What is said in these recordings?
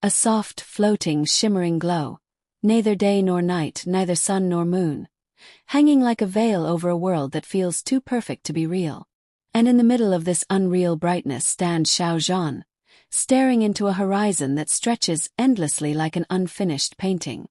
a soft, floating, shimmering glow, neither day nor night, neither sun nor moon, hanging like a veil over a world that feels too perfect to be real. And in the middle of this unreal brightness stands Xiao Zhan, staring into a horizon that stretches endlessly like an unfinished painting.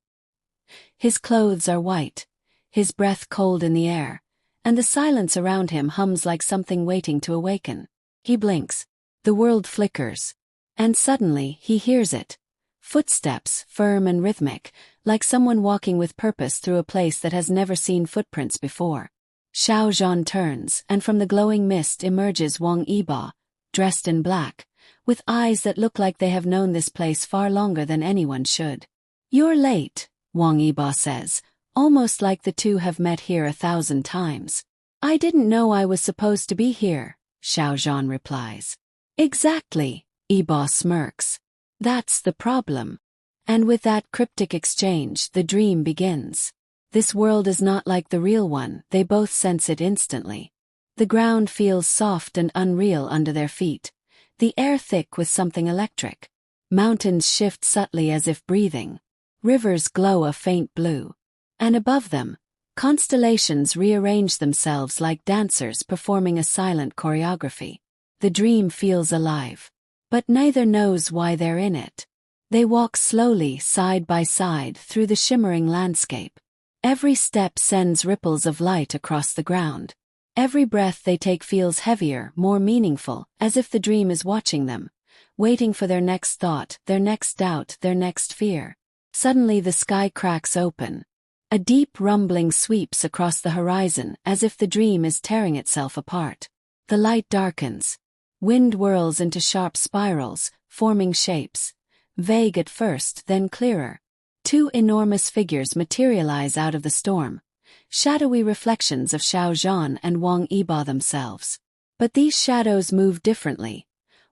His clothes are white, his breath cold in the air, and the silence around him hums like something waiting to awaken. He blinks. The world flickers. And suddenly, he hears it. Footsteps, firm and rhythmic, like someone walking with purpose through a place that has never seen footprints before. Xiao Zhan turns, and from the glowing mist emerges Wang Yibo, dressed in black, with eyes that look like they have known this place far longer than anyone should. "You're late," Wang Yibo says, almost like the two have met here 1,000 times. "I didn't know I was supposed to be here," Xiao Zhan replies. "Exactly," Yibo smirks. "That's the problem." And with that cryptic exchange, the dream begins. This world is not like the real one, they both sense it instantly. The ground feels soft and unreal under their feet, the air thick with something electric. Mountains shift subtly as if breathing. Rivers glow a faint blue. And above them, constellations rearrange themselves like dancers performing a silent choreography. The dream feels alive. But neither knows why they're in it. They walk slowly, side by side, through the shimmering landscape. Every step sends ripples of light across the ground. Every breath they take feels heavier, more meaningful, as if the dream is watching them, waiting for their next thought, their next doubt, their next fear. Suddenly the sky cracks open. A deep rumbling sweeps across the horizon as if the dream is tearing itself apart. The light darkens. Wind whirls into sharp spirals, forming shapes. Vague at first, then clearer. Two enormous figures materialize out of the storm, shadowy reflections of Xiao Zhan and Wang Yibo themselves. But these shadows move differently.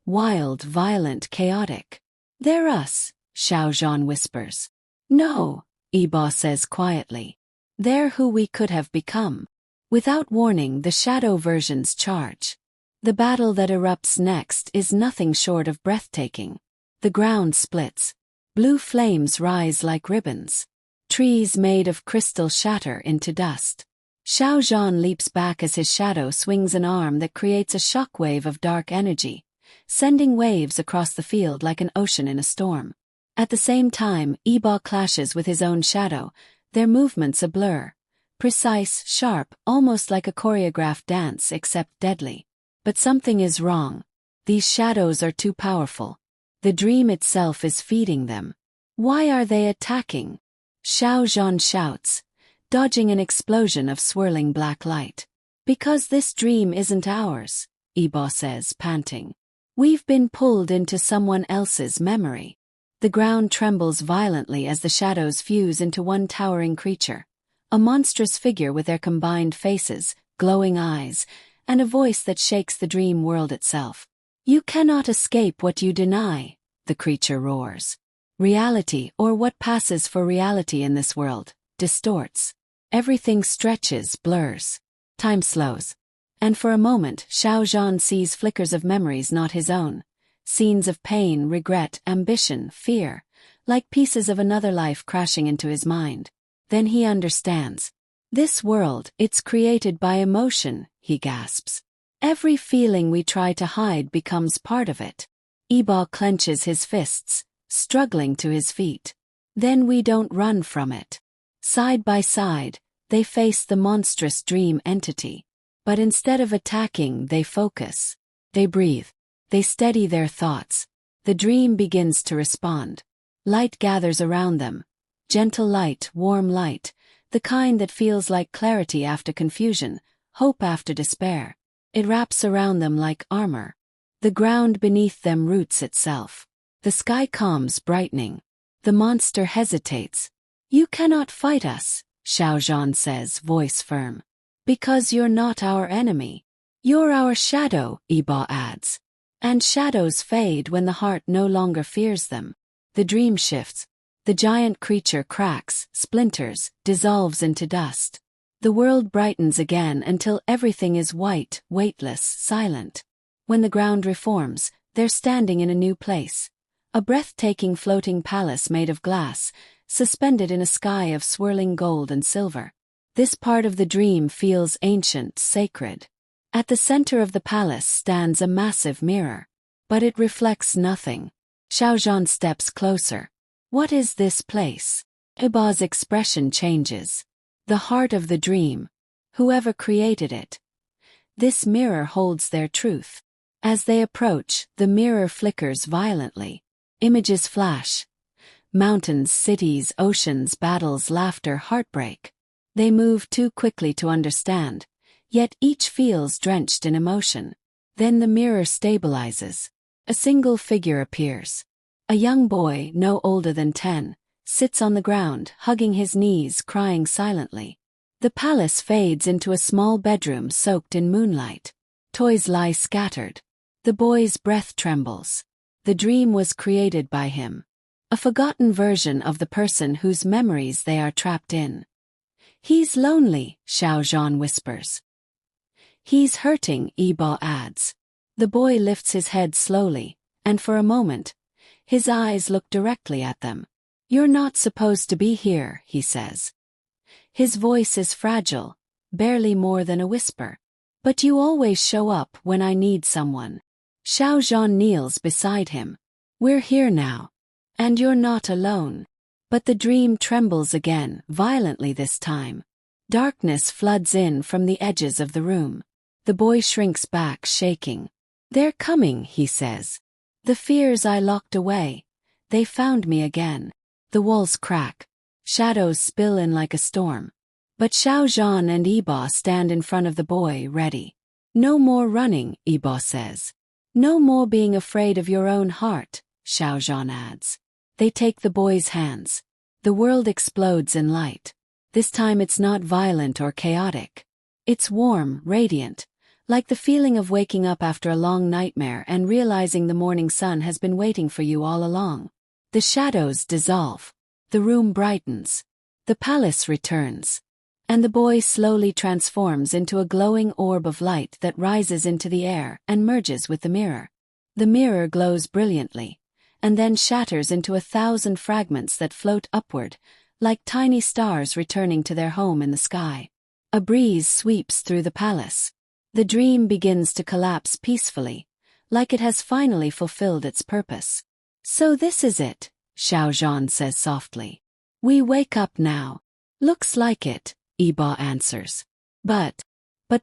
Wild, violent, chaotic. "They're us," Xiao Zhan whispers. "No," Yibo says quietly. "They're who we could have become." Without warning, the shadow versions charge. The battle that erupts next is nothing short of breathtaking. The ground splits. Blue flames rise like ribbons. Trees made of crystal shatter into dust. Xiao Zhan leaps back as his shadow swings an arm that creates a shockwave of dark energy, sending waves across the field like an ocean in a storm. At the same time, Yibo clashes with his own shadow, their movements a blur. Precise, sharp, almost like a choreographed dance except deadly. But something is wrong. These shadows are too powerful. The dream itself is feeding them. "Why are they attacking?" Xiao Zhan shouts, dodging an explosion of swirling black light. "Because this dream isn't ours," Yibo says, panting. "We've been pulled into someone else's memory." The ground trembles violently as the shadows fuse into one towering creature, a monstrous figure with their combined faces, glowing eyes, and a voice that shakes the dream world itself. "You cannot escape what you deny," the creature roars. Reality, or what passes for reality in this world, distorts. Everything stretches, blurs. Time slows. And for a moment, Xiao Zhan sees flickers of memories not his own. Scenes of pain, regret, ambition, fear, like pieces of another life crashing into his mind. Then he understands. "This world, it's created by emotion," he gasps. "Every feeling we try to hide becomes part of it." Yibo clenches his fists, struggling to his feet. "Then we don't run from it." Side by side, they face the monstrous dream entity. But instead of attacking, they focus. They breathe. They steady their thoughts. The dream begins to respond. Light gathers around them. Gentle light, warm light, the kind that feels like clarity after confusion, hope after despair. It wraps around them like armor. The ground beneath them roots itself. The sky calms, brightening. The monster hesitates. "You cannot fight us," Xiao Zhan says, voice firm. "Because you're not our enemy. You're our shadow," Yibo adds. And shadows fade when the heart no longer fears them. The dream shifts. The giant creature cracks, splinters, dissolves into dust. The world brightens again until everything is white, weightless, silent. When the ground reforms, they're standing in a new place. A breathtaking floating palace made of glass, suspended in a sky of swirling gold and silver. This part of the dream feels ancient, sacred. At the center of the palace stands a massive mirror. But it reflects nothing. Xiao Zhan steps closer. What is this place? Yibo's expression changes. The heart of the dream. Whoever created it. This mirror holds their truth. As they approach, the mirror flickers violently. Images flash. Mountains, cities, oceans, battles, laughter, heartbreak. They move too quickly to understand, yet each feels drenched in emotion. Then the mirror stabilizes. A single figure appears. A young boy, no older than 10, sits on the ground, hugging his knees, crying silently. The palace fades into a small bedroom soaked in moonlight. Toys lie scattered. The boy's breath trembles. The dream was created by him. A forgotten version of the person whose memories they are trapped in. He's lonely, Xiao Zhan whispers. He's hurting, Yibo adds. The boy lifts his head slowly, and for a moment, his eyes look directly at them. You're not supposed to be here, he says. His voice is fragile, barely more than a whisper. But you always show up when I need someone. Xiao Zhan kneels beside him. We're here now. And you're not alone. But the dream trembles again, violently this time. Darkness floods in from the edges of the room. The boy shrinks back, shaking. They're coming, he says. The fears I locked away. They found me again. The walls crack. Shadows spill in like a storm. But Xiao Zhan and Yibo stand in front of the boy, ready. No more running, Yibo says. No more being afraid of your own heart, Xiao Zhan adds. They take the boy's hands. The world explodes in light. This time it's not violent or chaotic. It's warm, radiant, like the feeling of waking up after a long nightmare and realizing the morning sun has been waiting for you all along. The shadows dissolve. The room brightens. The palace returns. And the boy slowly transforms into a glowing orb of light that rises into the air and merges with the mirror. The mirror glows brilliantly, and then shatters into 1,000 fragments that float upward, like tiny stars returning to their home in the sky. A breeze sweeps through the palace. The dream begins to collapse peacefully, like it has finally fulfilled its purpose. So this is it, Xiao Zhan says softly. We wake up now. Looks like it, Yibo answers. But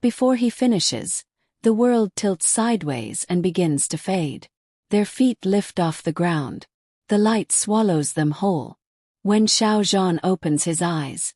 before he finishes, the world tilts sideways and begins to fade. Their feet lift off the ground. The light swallows them whole. When Xiao Zhan opens his eyes,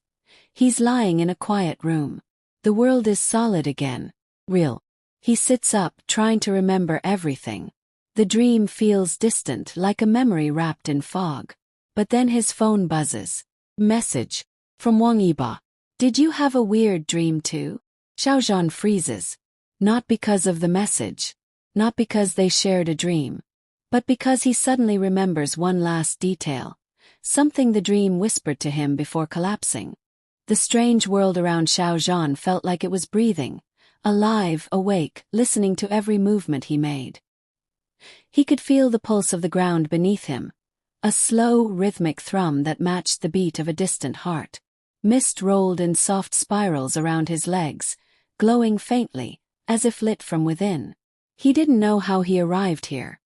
he's lying in a quiet room. The world is solid again, real. He sits up, trying to remember everything. The dream feels distant, like a memory wrapped in fog. But then his phone buzzes. Message. From Wang Yibo. Did you have a weird dream too? Xiao Zhan freezes. Not because of the message. Not because they shared a dream. But because he suddenly remembers one last detail. Something the dream whispered to him before collapsing. The strange world around Xiao Zhan felt like it was breathing. Alive, awake, listening to every movement he made. He could feel the pulse of the ground beneath him. A slow, rhythmic thrum that matched the beat of a distant heart. Mist rolled in soft spirals around his legs, glowing faintly, as if lit from within. He didn't know how he arrived here.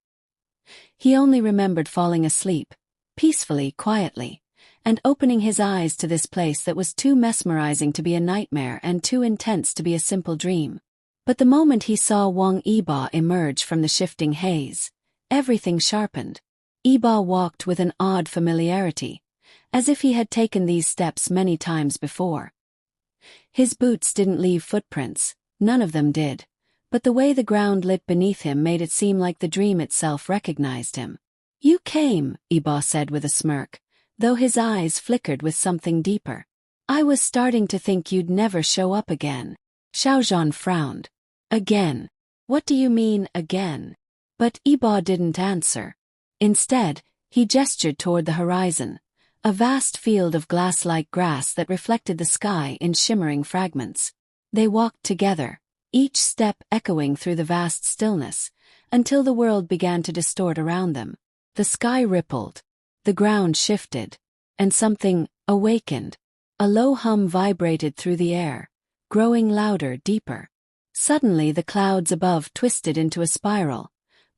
He only remembered falling asleep, peacefully, quietly, and opening his eyes to this place that was too mesmerizing to be a nightmare and too intense to be a simple dream. But the moment he saw Wang Yibo emerge from the shifting haze, everything sharpened. Yibo walked with an odd familiarity, as if he had taken these steps many times before. His boots didn't leave footprints, none of them did, but the way the ground lit beneath him made it seem like the dream itself recognized him. You came, Yibo said with a smirk, though his eyes flickered with something deeper. I was starting to think you'd never show up again. Xiao Zhan frowned. Again? What do you mean, again? But Yibo didn't answer. Instead, he gestured toward the horizon, a vast field of glass-like grass that reflected the sky in shimmering fragments. They walked together, each step echoing through the vast stillness, until the world began to distort around them. The sky rippled. The ground shifted. And something awakened. A low hum vibrated through the air, growing louder, deeper. Suddenly the clouds above twisted into a spiral,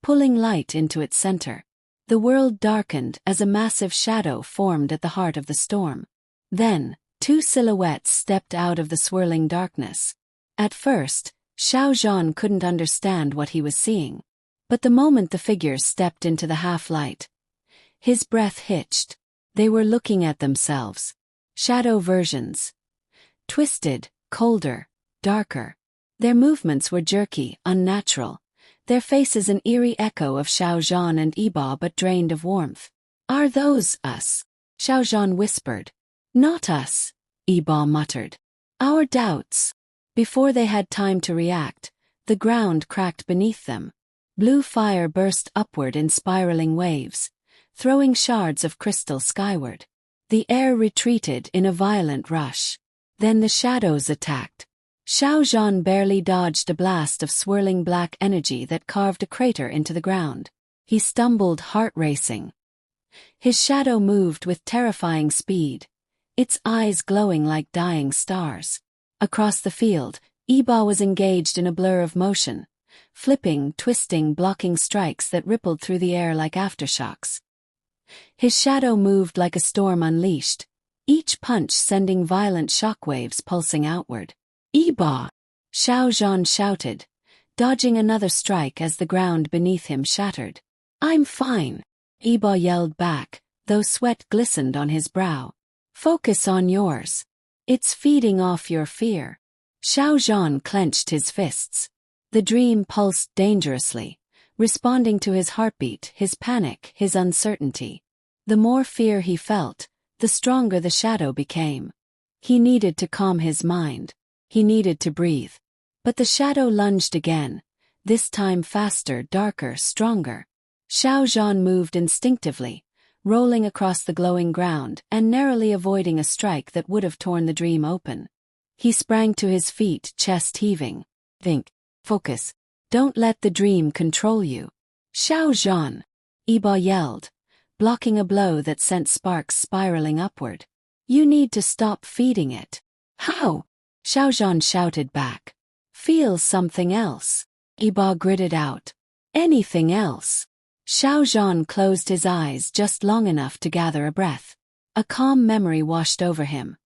pulling light into its center. The world darkened as a massive shadow formed at the heart of the storm. Then, two silhouettes stepped out of the swirling darkness. At first, Xiao Zhan couldn't understand what he was seeing. But the moment the figures stepped into the half-light, his breath hitched. They were looking at themselves. Shadow versions. Twisted, colder, darker. Their movements were jerky, unnatural. Their faces an eerie echo of Xiao Zhan and Yibo but drained of warmth. "Are those us?" Xiao Zhan whispered. "Not us," Yibo muttered. "Our doubts." Before they had time to react, the ground cracked beneath them. Blue fire burst upward in spiraling waves, throwing shards of crystal skyward. The air retreated in a violent rush. Then the shadows attacked. Xiao Zhan barely dodged a blast of swirling black energy that carved a crater into the ground. He stumbled, heart racing. His shadow moved with terrifying speed, its eyes glowing like dying stars. Across the field, Yibo was engaged in a blur of motion, flipping, twisting, blocking strikes that rippled through the air like aftershocks. His shadow moved like a storm unleashed, each punch sending violent shockwaves pulsing outward. "Yibo!" Xiao Zhan shouted, dodging another strike as the ground beneath him shattered. "I'm fine," Yibo yelled back, though sweat glistened on his brow. "Focus on yours. It's feeding off your fear." Xiao Zhan clenched his fists. The dream pulsed dangerously, responding to his heartbeat, his panic, his uncertainty. The more fear he felt, the stronger the shadow became. He needed to calm his mind. He needed to breathe. But the shadow lunged again, this time faster, darker, stronger. Xiao Zhan moved instinctively, rolling across the glowing ground and narrowly avoiding a strike that would have torn the dream open. He sprang to his feet, chest heaving. "Think. Focus. Don't let the dream control you." "Xiao Zhan!" Yibo yelled, blocking a blow that sent sparks spiraling upward. "You need to stop feeding it." "How?" Xiao Zhan shouted back. "Feel something else," Yibo gritted out. "Anything else." Xiao Zhan closed his eyes just long enough to gather a breath. A calm memory washed over him.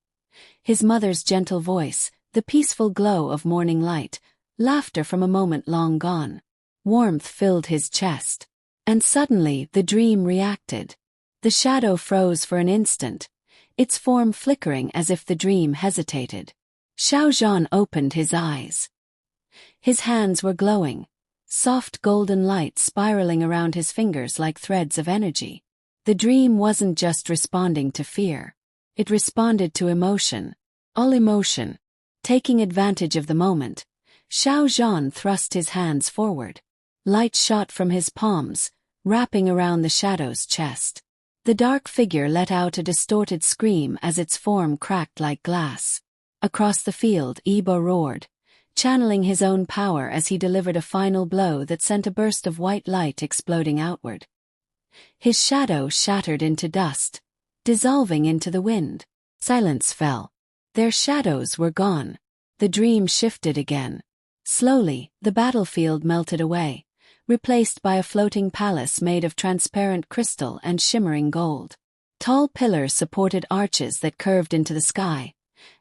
His mother's gentle voice, the peaceful glow of morning light, laughter from a moment long gone. Warmth filled his chest. And suddenly the dream reacted. The shadow froze for an instant, its form flickering as if the dream hesitated. Xiao Zhan opened his eyes. His hands were glowing, soft golden light spiraling around his fingers like threads of energy. The dream wasn't just responding to fear. It responded to emotion. All emotion. Taking advantage of the moment, Xiao Zhan thrust his hands forward. Light shot from his palms, wrapping around the shadow's chest. The dark figure let out a distorted scream as its form cracked like glass. Across the field, Yibo roared, channeling his own power as he delivered a final blow that sent a burst of white light exploding outward. His shadow shattered into dust, dissolving into the wind. Silence fell. Their shadows were gone. The dream shifted again. Slowly, the battlefield melted away, replaced by a floating palace made of transparent crystal and shimmering gold. Tall pillars supported arches that curved into the sky,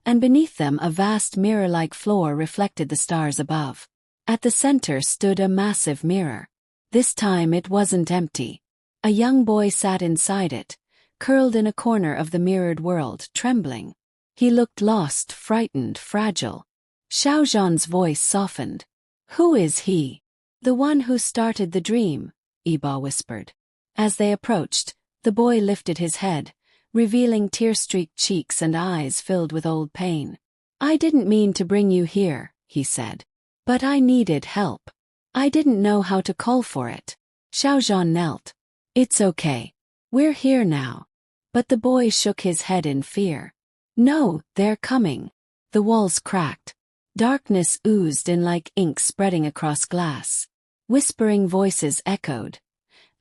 and beneath them a vast mirror-like floor reflected the stars above. At the center stood a massive mirror. This time it wasn't empty. A young boy sat inside it, curled in a corner of the mirrored world, trembling. He looked lost, frightened, fragile. Xiao Zhan's voice softened. "Who is he?" "The one who started the dream," Yibo whispered. As they approached, the boy lifted his head, revealing tear-streaked cheeks and eyes filled with old pain. "I didn't mean to bring you here," he said. "But I needed help. I didn't know how to call for it." Xiao Zhan knelt. "It's okay. We're here now." But the boy shook his head in fear. "No, they're coming." The walls cracked. Darkness oozed in like ink spreading across glass. Whispering voices echoed.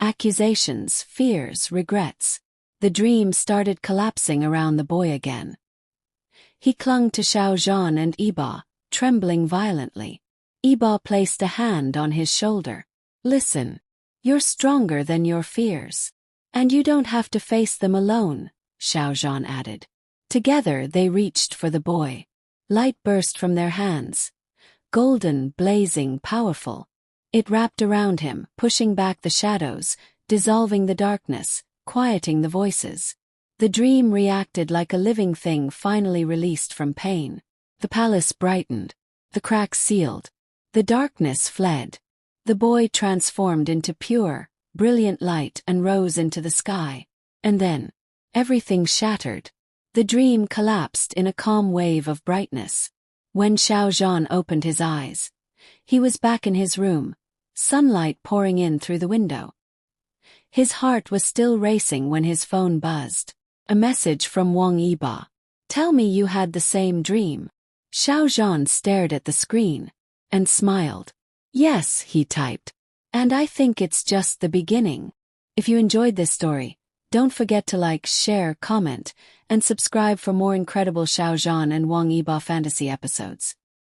Accusations, fears, regrets. The dream started collapsing around the boy again. He clung to Xiao Zhan and Yibo, trembling violently. Yibo placed a hand on his shoulder. Listen. You're stronger than your fears. And you don't have to face them alone, Xiao Zhan added. Together they reached for the boy. Light burst from their hands. Golden, blazing, powerful. It wrapped around him, pushing back the shadows, dissolving the darkness, quieting the voices. The dream reacted like a living thing finally released from pain. The palace brightened. The cracks sealed. The darkness fled. The boy transformed into pure, brilliant light and rose into the sky. And then, everything shattered. The dream collapsed in a calm wave of brightness. When Xiao Zhan opened his eyes, he was back in his room, sunlight pouring in through the window. His heart was still racing when his phone buzzed. A message from Wang Yibo. Tell me you had the same dream. Xiao Zhan stared at the screen and smiled. Yes, he typed. And I think it's just the beginning. If you enjoyed this story, don't forget to like, share, comment, and subscribe for more incredible Xiao Zhan and Wang Yibo fantasy episodes.